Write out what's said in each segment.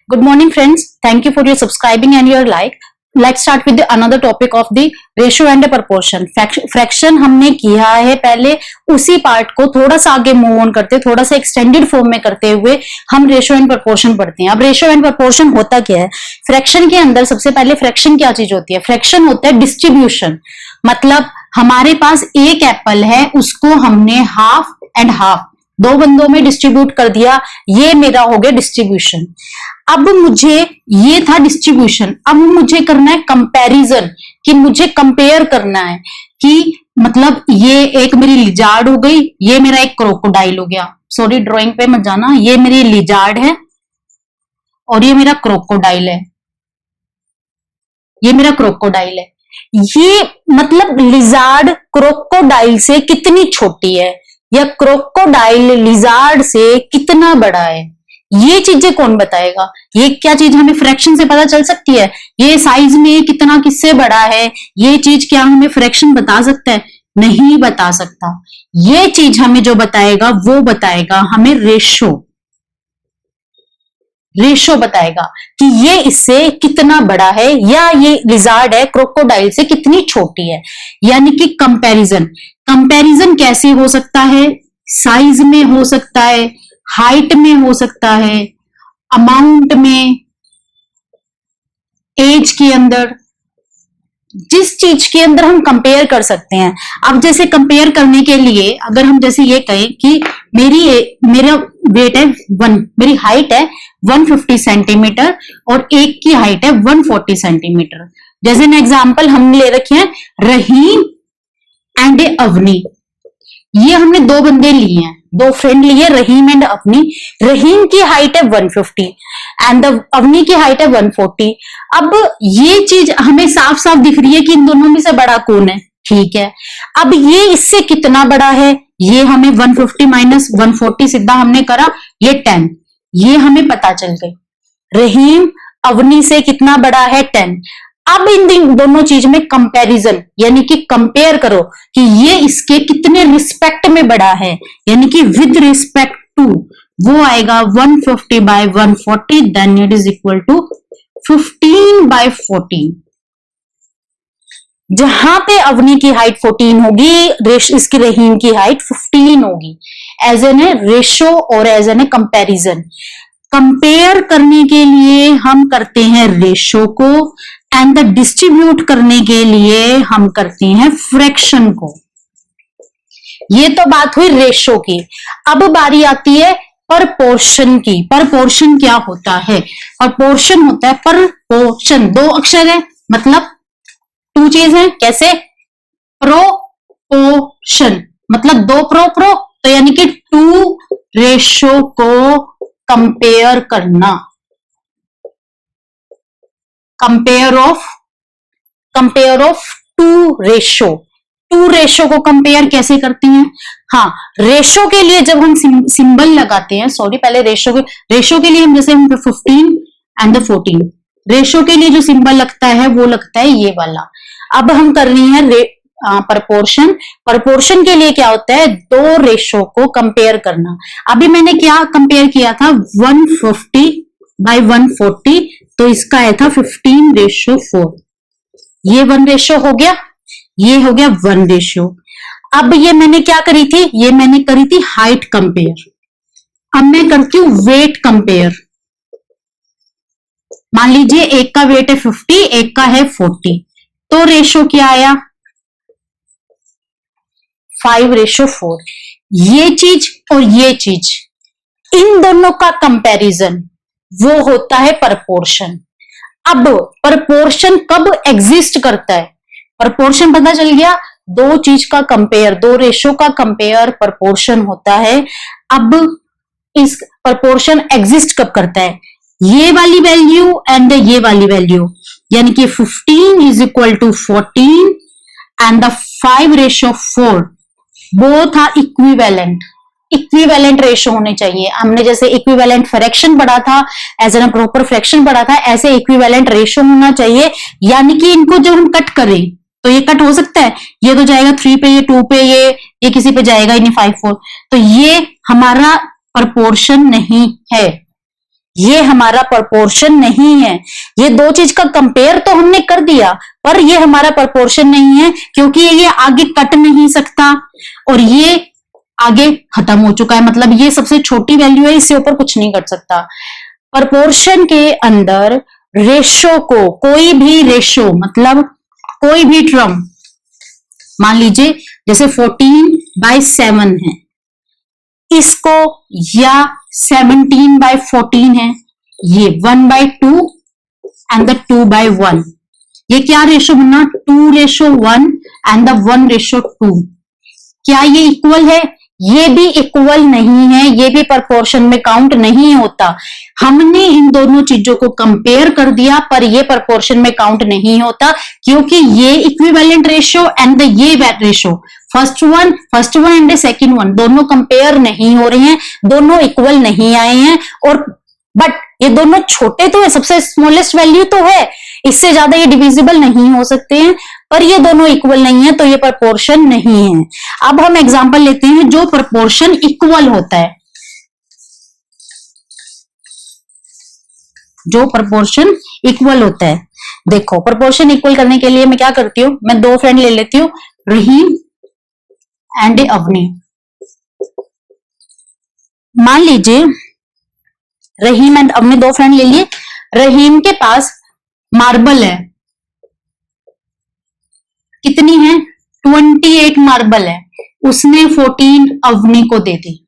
Good morning, friends. Thank you for your subscribing and your like. Let's start with the another topic of the ratio and proportion. Fraction हमने किया है पहले, उसी part को थोड़ा सा आगे मूव ऑन करते, थोड़ा सा एक्सटेंडेड फॉर्म में करते हुए हम रेशियो एंड प्रपोर्शन पढ़ते हैं. अब रेशियो एंड प्रपोर्शन होता क्या है? फ्रैक्शन के अंदर सबसे पहले फ्रैक्शन क्या चीज होती है? फ्रैक्शन होता है डिस्ट्रीब्यूशन. मतलब हमारे पास एक एप्पल है, उसको हमने हाफ एंड हाफ दो बंदों में डिस्ट्रीब्यूट कर दिया, ये मेरा हो गया डिस्ट्रीब्यूशन. अब मुझे ये था डिस्ट्रीब्यूशन, अब मुझे करना है कंपैरिजन, कि मुझे कंपेयर करना है कि मतलब ये एक मेरी लिजार्ड हो गई, ये मेरा एक क्रोकोडाइल हो गया. सॉरी, ड्राइंग पे मत जाना. ये मेरी लिजार्ड है और ये मेरा क्रोकोडाइल है. ये मेरा क्रोकोडाइल है. ये मतलब लिजार्ड क्रोकोडाइल से कितनी छोटी है या क्रोकोडाइल लिजार्ड से कितना बड़ा है, ये चीजें कौन बताएगा? ये क्या चीज हमें फ्रैक्शन से पता चल सकती है? ये साइज में कितना किससे बड़ा है, ये चीज क्या हमें फ्रैक्शन बता सकता है? नहीं बता सकता. ये चीज हमें जो बताएगा वो बताएगा हमें रेशो. रेशो बताएगा कि ये इससे कितना बड़ा है या ये लिजार्ड है क्रोकोडाइल से कितनी छोटी है. यानी कि कंपैरिजन. कंपैरिजन कैसे हो सकता है? साइज में हो सकता है, हाइट में हो सकता है, अमाउंट में, एज के अंदर, जिस चीज के अंदर हम कंपेयर कर सकते हैं. अब जैसे कंपेयर करने के लिए अगर हम जैसे ये कहें कि मेरा वेट है मेरी हाइट है 150 सेंटीमीटर और एक की हाइट है 140 सेंटीमीटर. जैसे ना एग्जाम्पल हमने ले रखे हैं रहीम एंड अवनी. ये हमने दो बंदे लिए हैं, दो फ्रेंड लिए, रहीम एंड अवनी. रहीम की हाइट है 150 एंड अवनी की हाइट है 140. अब ये चीज हमें साफ साफ दिख रही है कि इन दोनों में से बड़ा कौन है. ठीक है, अब ये इससे कितना बड़ा है, ये हमें 150 माइनस 140 सीधा हमने करा, ये 10. ये हमें पता चल गई. रहीम अवनी से कितना बड़ा है? 10. अब इन दोनों चीज में कंपैरिजन यानी कि कंपेयर करो कि ये इसके कितने रिस्पेक्ट में बड़ा है, यानी कि विद रिस्पेक्ट टू, वो आएगा 150 by 140, then it is equal to 15 by 14. जहां पे अवनी की हाइट 14 होगी, इसकी रहीम की हाइट 15 होगी. एज एन ए रेशो और as an a comparison. Compare करने के लिए हम करते हैं रेशो को एंड द डिस्ट्रीब्यूट करने के लिए हम करते हैं फ्रैक्शन को. ये तो बात हुई रेशो की. अब बारी आती है परपोर्शन की. परपोर्शन क्या होता है? परपोर्शन होता है परपोर्शन, दो अक्षर है मतलब टू चीज है. कैसे? प्रोपोर्शन मतलब दो प्रो तो यानी कि टू रेशो को कंपेयर करना. Compare of to ratio. To ratio को कंपेयर कैसे करते हैं? हाँ, रेशो के लिए जब हम सिंबल लगाते हैं, सॉरी पहले रेशो के लिए हम जैसे हम 15 एंड 14, रेशो के लिए जो सिंबल लगता है वो लगता है ये वाला. अब हम कर रही हैं प्रपोर्शन. प्रपोर्शन के लिए क्या होता है? दो रेशो को कंपेयर करना. अभी मैंने क्या कंपेयर किया था? 150 बाय 140, तो इसका आया था 15:4. ये 1 रेशो हो गया, ये हो गया 1 रेशो. अब ये मैंने क्या करी थी? ये मैंने करी थी हाइट कंपेयर. अब मैं करती हूं वेट कंपेयर. मान लीजिए एक का वेट है 50, एक का है 40, तो रेशो क्या आया? 5:4. ये चीज और ये चीज, इन दोनों का कंपैरिजन वो होता है प्रपोर्शन. अब प्रपोर्शन कब एग्जिस्ट करता है? प्रपोर्शन पता चल गया, दो चीज का कंपेयर, दो रेशो का कंपेयर प्रपोर्शन होता है. अब इस प्रपोर्शन एग्जिस्ट कब करता है? ये वाली वैल्यू एंड ये वाली वैल्यू, यानी कि 15 is equal to 14 and the 5:4 both are equivalent. Equivalent ratio होने चाहिए. हमने जैसे इक्विवेलेंट फ्रैक्शन पढ़ा था, एज एन प्रॉपर फ्रैक्शन पढ़ा था, ऐसे इक्विवेलेंट रेशो होना चाहिए. यानी कि इनको जब हम कट करें तो ये कट हो सकता है, ये तो जाएगा 3 पे, ये 2 पे, ये किसी पे जाएगा ही नहीं 5 4. तो ये हमारा प्रपोर्शन नहीं है. ये हमारा प्रोपोर्शन नहीं है। ये दो चीज का कंपेयर तो हमने कर दिया, पर ये हमारा प्रोपोर्शन नहीं है, क्योंकि ये आगे कट नहीं सकता और ये आगे खत्म हो चुका है, मतलब ये सबसे छोटी वैल्यू है, इससे ऊपर कुछ नहीं कर सकता। प्रोपोर्शन के अंदर रेशो को, कोई भी रेशो मतलब कोई भी टर्म, मान लीजिए जैसे 14/7 है, इसको, या 17/14 है, ये 1/2 एंड द 2/1, ये क्या रेशो बना, 2:1 एंड द 1:2। क्या ये इक्वल है? ये भी इक्वल नहीं है, ये भी प्रोपोर्शन में काउंट नहीं होता। हमने इन दोनों चीजों को कंपेयर कर दिया, पर ये प्रोपोर्शन में काउंट नहीं होता, क्योंकि ये इक्विवेलेंट रेशो एंड ये ratio, first one and second one, दोनों कंपेयर नहीं हो रहे हैं, दोनों इक्वल नहीं आए हैं। और बट ये दोनों छोटे तो है, सबसे स्मॉलेस्ट वैल्यू तो है, इससे ज्यादा ये डिविजिबल नहीं हो सकते हैं, पर ये दोनों इक्वल नहीं है, तो ये प्रोपोर्शन नहीं है। अब हम एग्जांपल लेते हैं जो प्रोपोर्शन इक्वल होता है, जो प्रोपोर्शन इक्वल होता है। देखो, प्रोपोर्शन इक्वल करने के लिए मैं क्या करती हूं, मैं दो फ्रेंड ले लेती हूँ, रहीम एंड अवनी। मान लीजिए रहीम एंड अवनी दो फ्रेंड ले लिए। रहीम के पास मार्बल है, कितनी है, 28 मार्बल है, उसने 14 अवनी को दे दी।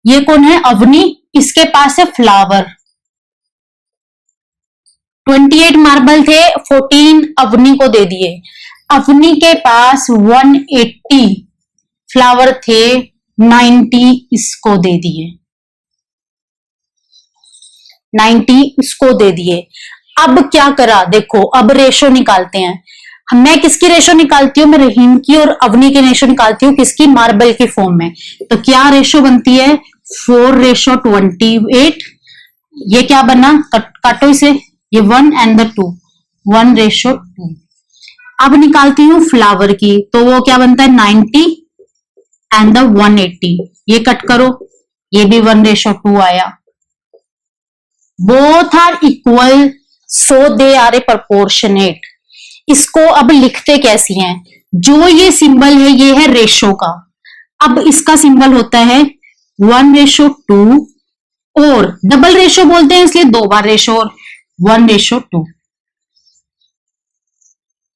ये कौन है, अवनी, इसके पास है फ्लावर। 28 मार्बल थे, 14 अवनी को दे दिए। अवनी के पास 180 फ्लावर थे, 90 इसको दे दिए, 90 इसको दे दिए। अब क्या करा, देखो अब रेशो निकालते हैं। मैं किसकी रेशो निकालती हूँ, मैं रहीम की और अवनी की रेशो निकालती हूँ, किसकी, मार्बल की फॉर्म में। तो क्या रेशो बनती है, 4:28। ये क्या बना, काटो इसे, ये 1 एंड द 2, 1:2। अब निकालती हूँ फ्लावर की, तो वो क्या बनता है, 90 एंड द 180। ये कट करो, ये भी 1:2 आया। Both are equal, so they are a proportionate. इसको अब लिखते कैसी हैं, जो ये सिंबल है ये है रेशो का। अब इसका सिंबल होता है 1:2, और डबल रेशो बोलते हैं इसलिए दो बार रेशो, और 1:2।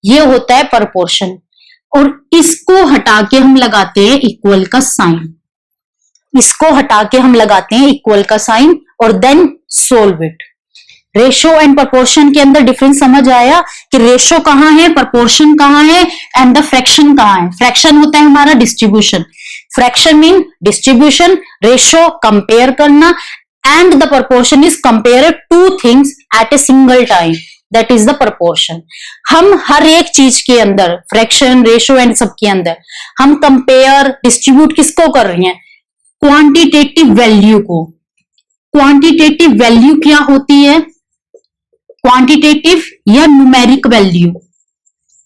ये होता है प्रोपोर्शन। और इसको हटा के हम लगाते हैं इक्वल का साइन, इसको हटा के हम लगाते हैं इक्वल का साइन, और then solve it. Ratio and proportion के अंदर डिफरेंस समझ आया कि रेशो कहां है, प्रोपोर्शन कहां है, एंड द फ्रैक्शन कहां है। फ्रैक्शन होता है हमारा distribution, fraction mean distribution, ratio compare करना, and the proportion is compare two things at a single time, that is the proportion. हम हर एक चीज के अंदर, फ्रैक्शन, रेशो एंड सब के अंदर हम कंपेयर, डिस्ट्रीब्यूट किसको कर रही हैं, क्वांटिटेटिव वैल्यू को। क्वांटिटेटिव वैल्यू क्या होती है, क्वांटिटेटिव या न्यूमेरिक वैल्यू।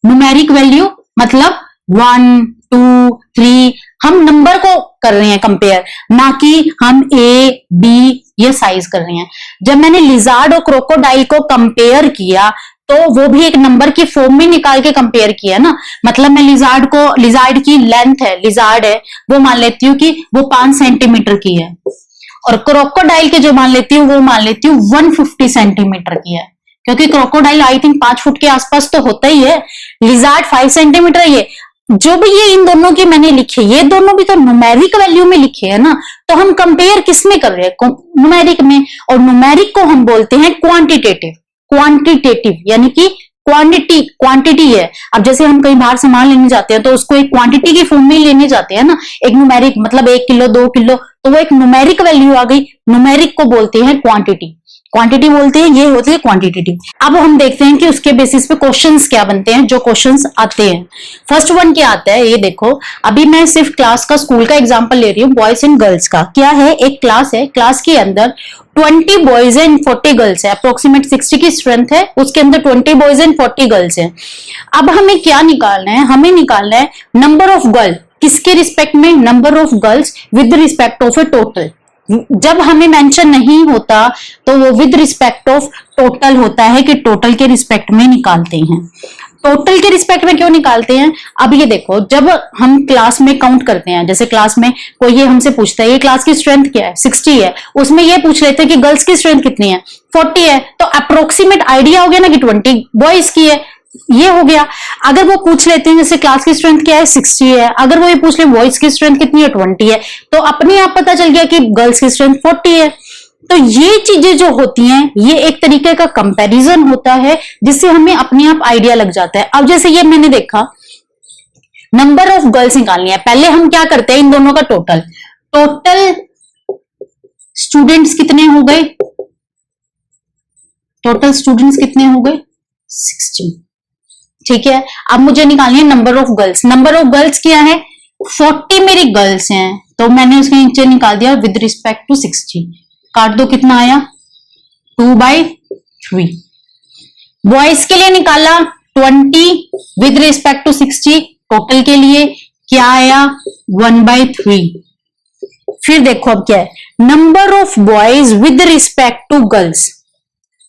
न्यूमेरिक वैल्यू मतलब 1, 2, 3, हम नंबर को कर रहे हैं कंपेयर, ना कि हम ए बी ये साइज कर रहे हैं। जब मैंने लिजार्ड और क्रोकोडाइल को कंपेयर किया, तो वो भी एक नंबर की फॉर्म में निकाल के कंपेयर किया ना। मतलब मैं लिजार्ड की लेंथ है, लिजार्ड है, वो मान लेती हूँ कि वो 5 सेंटीमीटर की है, और क्रोकोडाइल के जो मान लेती हूँ वो मान लेती हूँ 150 सेंटीमीटर की है, क्योंकि क्रोकोडाइल आई थिंक 5 फुट के आसपास तो होता ही है, लिजार्ड 5 सेंटीमीटर। ये जो भी ये इन दोनों की मैंने लिखे, ये दोनों भी तो न्यूमेरिक वैल्यू में लिखे हैं ना, तो हम कंपेयर किस में कर रहे हैं, न्यूमेरिक में। और न्यूमेरिक को हम बोलते हैं क्वांटिटेटिव। क्वांटिटेटिव यानी कि क्वांटिटी है। अब जैसे हम कहीं बाहर सामान लेने जाते हैं तो उसको एक क्वांटिटी की फॉर्म में लेने जाते हैं ना, एक न्यूमेरिक मतलब 1 किलो 2 किलो, तो वो एक न्यूमेरिक वैल्यू आ गई, न्यूमेरिक को बोलते हैं क्वांटिटी। क्वांटिटी बोलते हैं, ये होती है क्वांटिटेटिव। अब हम देखते हैं कि उसके बेसिस पे क्वेश्चंस क्या बनते हैं, जो क्वेश्चंस आते हैं। फर्स्ट वन क्या आता है, ये देखो, अभी मैं सिर्फ क्लास का, स्कूल का एग्जांपल ले रही हूँ, बॉयज एंड गर्ल्स का। क्या है, एक क्लास है, क्लास के अंदर 20 बॉयज एंड 40 गर्ल्स है, अप्रोक्सीमेट 60 की स्ट्रेंथ है, उसके अंदर 20 बॉयज एंड 40 गर्ल्स है। अब हमें क्या निकालना है, हमें निकालना है नंबर ऑफ गर्ल, किसके रिस्पेक्ट में, number of girls with respect of A total. जब हमें मेंशन नहीं होता तो वो विद रिस्पेक्ट ऑफ टोटल होता है कि टोटल के रिस्पेक्ट में निकालते हैं। टोटल के रिस्पेक्ट में क्यों निकालते हैं? अब ये देखो, जब हम क्लास में काउंट करते हैं, जैसे क्लास में कोई ये हमसे पूछता है ये क्लास की स्ट्रेंथ क्या है, 60 है, उसमें ये पूछ लेते हैं कि गर्ल्स की स्ट्रेंथ कितनी है, 40 है, तो अप्रोक्सीमेट आइडिया हो गया ना कि 20 बॉयज की है, ये हो गया। अगर वो पूछ लेते हैं जैसे क्लास की स्ट्रेंथ क्या है, 60 है, अगर वो ये पूछ ले बॉयज की स्ट्रेंथ कितनी है, 20 है, तो अपने आप पता चल गया कि गर्ल्स की स्ट्रेंथ 40 है। तो ये चीजें जो होती हैं, ये एक तरीके का कंपैरिजन होता है जिससे हमें अपने आप आइडिया लग जाता है। अब जैसे ये मैंने देखा नंबर ऑफ गर्ल्स निकालनी है, पहले हम क्या करते हैं इन दोनों का टोटल स्टूडेंट्स कितने हो गए, टोटल स्टूडेंट्स कितने हो गए 60, ठीक है। अब मुझे निकालनी है number of girls. Number of girls क्या है, 40 मेरी गर्ल्स हैं, तो मैंने उसके नीचे निकाल दिया विद रिस्पेक्ट टू 60, काट दो कितना आया 2/3। बॉयज के लिए निकाला 20 विद रिस्पेक्ट टू 60, टोटल के लिए क्या आया 1/3। फिर देखो अब क्या है, number of boys with respect to girls.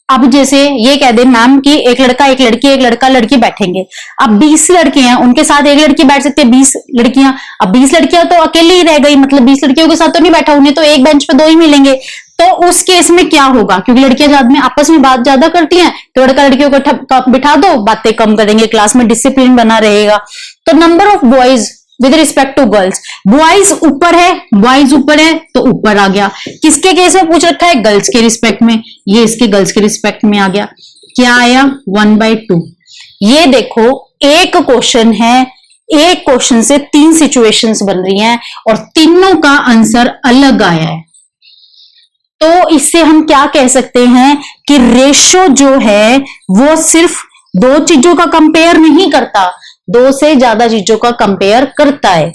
अब जैसे ये कह दे मैम कि एक लड़का एक लड़की, एक लड़का लड़की बैठेंगे, अब 20 लड़के हैं, उनके साथ एक लड़की बैठ सकते हैं, 20 लड़कियां, अब 20 लड़कियां तो अकेली ही रह गई, मतलब 20 लड़कियों के साथ तो नहीं बैठा, उन्हें तो एक बेंच पे 2 ही मिलेंगे। तो उस केस में क्या होगा, क्योंकि लड़कियां में आपस में बात ज्यादा करती हैं, तो लड़का लड़कियों को बिठा दो, बातें कम करेंगे, क्लास में डिसिप्लिन बना रहेगा। तो number of boys with respect to girls, boys ऊपर है, बॉयज ऊपर है तो ऊपर आ गया। किसके केस में पूछ रखा है, गर्ल्स के रिस्पेक्ट में, ये इसके गर्ल्स के रिस्पेक्ट में आ गया, क्या आया 1/2। ये देखो एक क्वेश्चन है, एक क्वेश्चन से 3 सिचुएशंस बन रही हैं और तीनों का आंसर अलग आया है। तो इससे हम क्या कह सकते हैं कि रेशो जो है वो सिर्फ 2 चीजों का कंपेयर नहीं करता, 2 से ज्यादा चीजों का कंपेयर करता है।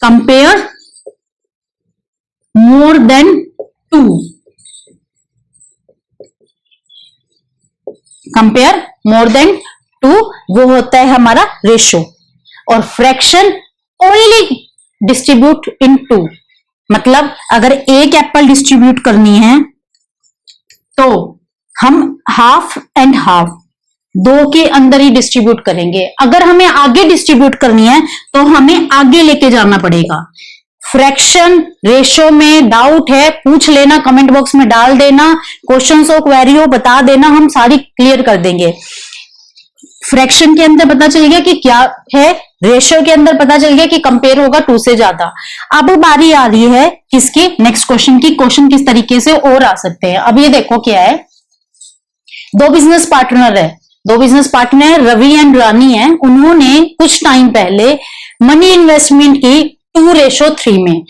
Compare more than 2, compare more than 2 वो होता है हमारा रेशो। और फ्रैक्शन ओनली डिस्ट्रीब्यूट इन 2, मतलब अगर एक एप्पल डिस्ट्रीब्यूट करनी है तो हम हाफ एंड हाफ 2 के अंदर ही डिस्ट्रीब्यूट करेंगे। अगर हमें आगे डिस्ट्रीब्यूट करनी है तो हमें आगे लेके जाना पड़ेगा। फ्रैक्शन रेशो में डाउट है पूछ लेना, कमेंट बॉक्स में डाल देना, क्वेश्चंस हो क्वेरी हो बता देना, हम सारी क्लियर कर देंगे। फ्रैक्शन के अंदर पता चल गया कि क्या है, रेशियो के अंदर पता चल गया कि कंपेयर होगा 2 से ज्यादा। अब बारी आ रही है किसकी, नेक्स्ट क्वेश्चन की। क्वेश्चन किस तरीके से और आ सकते हैं, अब ये देखो क्या है, 2 बिजनेस पार्टनर है, 2 बिजनेस पार्टनर रवि एंड रानी है। उन्होंने कुछ टाइम पहले मनी इन्वेस्टमेंट की 2:3 में।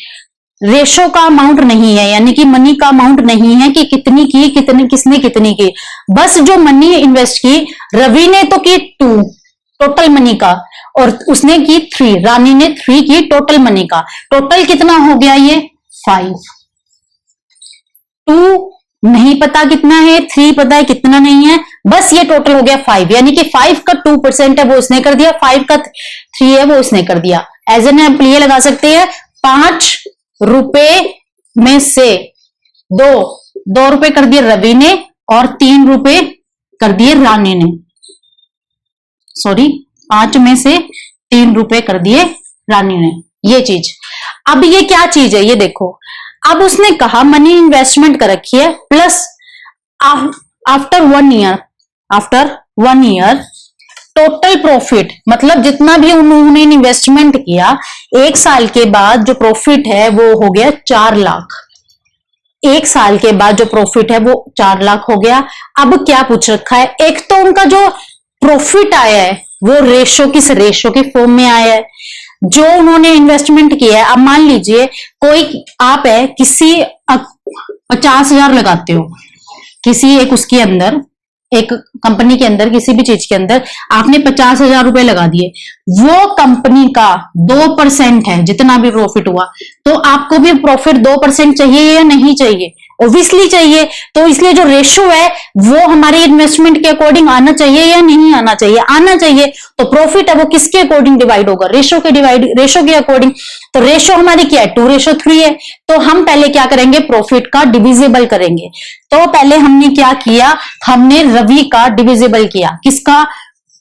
रेशो का अमाउंट नहीं है, यानी कि मनी का अमाउंट नहीं है कि कितनी की, कितनी किसने कितनी की, बस जो मनी इन्वेस्ट की रवि ने तो की 2 टोटल मनी का, और उसने की 3, रानी ने 3 की टोटल मनी का। टोटल कितना हो गया ये 5। 2 नहीं पता कितना है, 3 पता है कितना नहीं है, बस ये टोटल हो गया 5, यानी कि 5 का 2% है वो उसने कर दिया, 5 का 3 है वो उसने कर दिया। एज एन आप ये लगा सकते हैं 5 रुपए में से 2 रुपए कर दिए रवि ने और 3 रुपए कर दिए रानी ने, सॉरी 5 में से 3 रुपए कर दिए रानी ने, ये चीज। अब ये क्या चीज है ये देखो, अब उसने कहा मनी इन्वेस्टमेंट कर रखी है plus after 1 year total profit, मतलब जितना भी उन्होंने इन्वेस्टमेंट किया 1 साल के बाद जो प्रॉफिट है वो हो गया 4 लाख। 1 साल के बाद जो प्रॉफिट है वो 4 लाख हो गया। अब क्या पूछ रखा है, एक तो उनका जो प्रॉफिट आया है वो रेशो किस रेशो के फॉर्म में आया है, जो उन्होंने इन्वेस्टमेंट किया है। अब मान लीजिए कोई आप है किसी 50,000 लगाते हो किसी एक उसके अंदर, एक कंपनी के अंदर किसी भी चीज के अंदर आपने 50,000 रुपए लगा दिए, वो कंपनी का 2% है जितना भी प्रॉफिट हुआ, तो आपको भी प्रॉफिट 2% चाहिए या नहीं चाहिए, ऑब्वियसली चाहिए। तो इसलिए जो रेशो है वो हमारे इन्वेस्टमेंट के अकॉर्डिंग आना चाहिए या नहीं आना चाहिए? आना चाहिए। तो प्रॉफिट है वो किसके अकॉर्डिंग डिवाइड होगा? रेशो के अकॉर्डिंग। तो रेशो हमारी क्या है? 2:3 है। तो हम पहले क्या करेंगे? प्रॉफिट का डिविजिबल करेंगे। तो पहले हमने क्या किया? हमने रवि का डिविजिबल किया। किसका?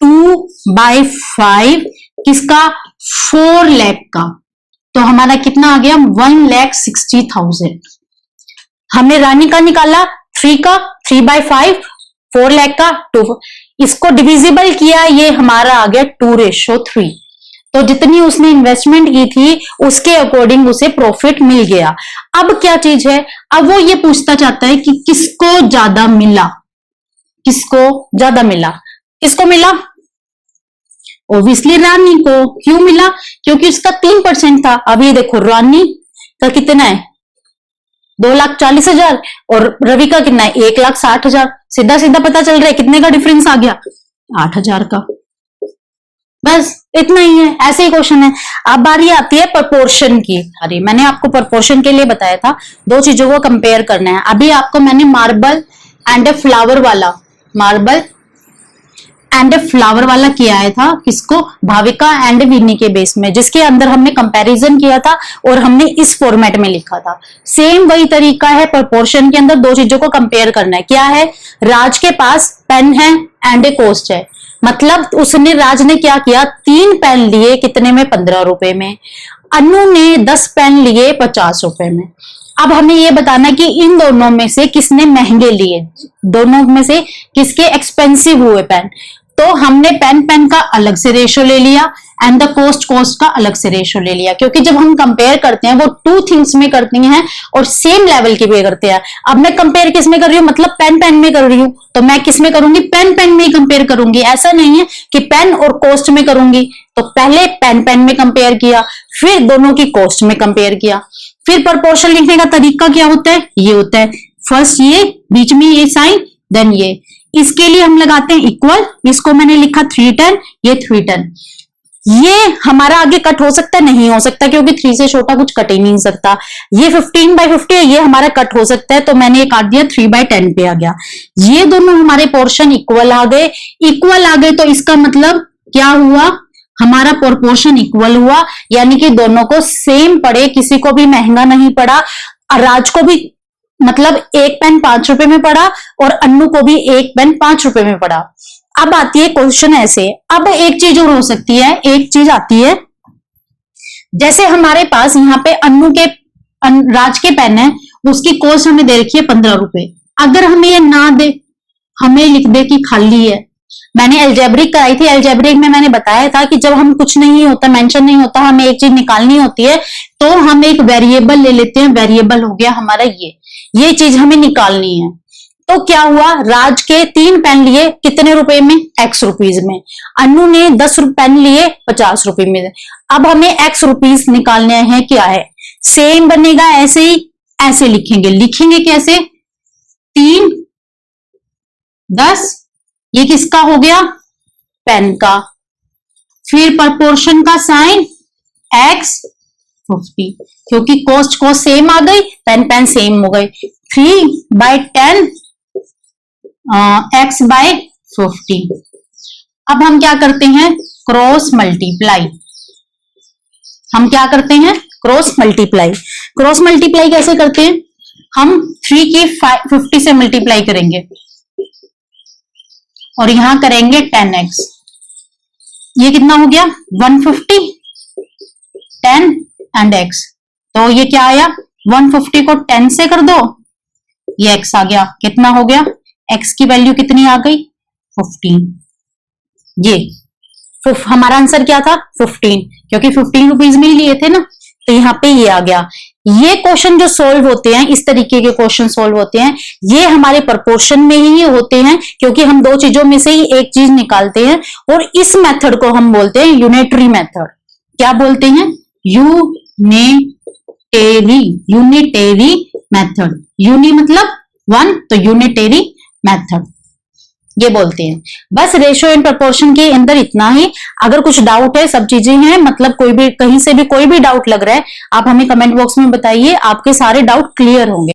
2/5। किसका? 4 लाख का। तो हमारा कितना आ गया? 1,60,000। हमने रानी का निकाला 3 का, 3/5, 4 लाख का 2। इसको डिविजिबल किया, ये हमारा आ गया 2:3। तो जितनी उसने इन्वेस्टमेंट की थी उसके अकॉर्डिंग उसे प्रॉफिट मिल गया। अब क्या चीज है? अब वो ये पूछता चाहता है कि किसको ज्यादा मिला? किसको ज्यादा मिला? किसको मिला? ऑब्वियसली रानी को। क्यों मिला? क्योंकि उसका 3% था। अब ये देखो रानी का कितना है? 2,40,000 और रवि का कितना है? 1,60,000। सीधा सीधा पता चल रहा है कितने का डिफरेंस आ गया? 8,000 का। बस इतना ही है। ऐसे ही क्वेश्चन है। अब बारी आती है प्रपोर्शन की। अरे मैंने आपको प्रपोर्शन के लिए बताया था, दो चीजों को कंपेयर करना है। अभी आपको मैंने मार्बल एंड फ्लावर वाला किया है था। किसको? भाविका एंड विनी के बेस में, जिसके अंदर हमने कंपैरिजन किया था और हमने इस फॉर्मेट में लिखा था। सेम वही तरीका है प्रपोर्शन के अंदर, दो चीजों को कंपेयर करना है। क्या है? राज के पास पेन है एंड ए कोस्ट है। मतलब राज ने क्या किया? 3 पेन लिए, कितने में? 15 रुपए में। अनु ने 10 पेन लिए 50 रुपए में। अब हमें ये बताना कि इन दोनों में से किसने महंगे लिए, दोनों में से किसके एक्सपेंसिव हुए पेन। तो हमने पेन का अलग से रेशो ले लिया एंड द कोस्ट का अलग से रेशो ले लिया, क्योंकि जब हम कंपेयर करते हैं वो 2 थिंग्स में करती हैं और सेम लेवल की भी करते हैं। अब मैं कंपेयर किस में कर रही हूँ? मतलब पेन में कर रही हूँ, तो मैं किस में करूंगी? पेन में ही कंपेयर करूंगी। ऐसा नहीं है कि पेन और कोस्ट में करूंगी। तो पहले पेन में कंपेयर किया, फिर दोनों की कोस्ट में कंपेयर किया। फिर प्रपोर्शन लिखने का तरीका क्या होता है? ये होता है, फर्स्ट ये, बीच में ये साइन, देन ये। इसके लिए हम लगाते हैं इक्वल। इसको मैंने लिखा 310, ये 310। ये हमारा आगे कट हो सकता है? नहीं हो सकता, क्योंकि 3 से छोटा कुछ कट ही नहीं सकता। ये 15/50 है, ये हमारा कट हो सकता है, तो मैंने ये काट दिया, 3/10 पे आ गया। ये दोनों हमारे पोर्शन इक्वल आ गए। इक्वल आ गए तो इसका मतलब क्या हुआ? हमारा प्रोपोर्शन इक्वल हुआ, यानी कि दोनों को सेम पड़े, किसी को भी महंगा नहीं पड़ा। राज को भी मतलब एक पेन 5 रुपए में पड़ा और अन्नू को भी एक पेन 5 रुपए में पड़ा। अब आती है क्वेश्चन ऐसे। अब एक चीज और हो सकती है, एक चीज आती है, जैसे हमारे पास यहाँ पे राज के पेन है, उसकी कॉस्ट हमें दे रखी है 15 रुपए। अगर हमें ये ना दे, हमें लिख दे कि खाली है। मैंने एल्जेब्रिक कराई थी, एल्जेब्रिक में मैंने बताया था कि जब हम कुछ नहीं होता, मेंशन नहीं होता, हमें एक चीज निकालनी होती है, तो हम एक वेरिएबल ले लेते हैं। वेरिएबल हो गया हमारा ये चीज हमें निकालनी है। तो क्या हुआ? राज के 3 पेन लिए, कितने रुपए में? X रुपीज में। अनु ने 10 पेन लिए 50 रुपए में। अब हमें X रुपीज निकालने हैं। क्या है? सेम बनेगा, ऐसे ही ऐसे लिखेंगे कैसे? 3 10, ये किसका हो गया? पेन का। फिर प्रपोर्शन का साइन X 50, क्योंकि कॉस्ट सेम आ गई, पेन सेम हो गए। 3/10 X/50। अब हम क्या करते हैं? Cross multiply. हम क्या करते हैं? Cross multiply. क्रॉस मल्टीप्लाई कैसे करते हैं? हम 3 की 50 से मल्टीप्लाई करेंगे और यहां करेंगे 10x। ये कितना हो गया? 150, 10 एंड x। तो ये क्या आया? 150 को 10 से कर दो, ये x आ गया। कितना हो गया? x की वैल्यू कितनी आ गई? 15। ये हमारा आंसर क्या था? 15, क्योंकि 15 रुपीज में ही लिए थे ना, तो यहाँ पे ये आ गया। ये क्वेश्चन जो सोल्व होते हैं, इस तरीके के क्वेश्चन सोल्व होते हैं, ये हमारे प्रपोर्शन में ही होते हैं, क्योंकि हम दो चीजों में से ही एक चीज निकालते हैं। और इस मेथड को हम बोलते हैं यूनिटरी मेथड। क्या बोलते हैं? Unitary method. यूनि मतलब 1, तो यूनिटेरी मेथड ये बोलते हैं। बस रेशियो एंड प्रपोर्शन के अंदर इतना ही। अगर कुछ डाउट है, सब चीजें हैं, मतलब कोई भी कहीं से भी कोई भी डाउट लग रहा है, आप हमें कमेंट बॉक्स में बताइए, आपके सारे डाउट क्लियर होंगे।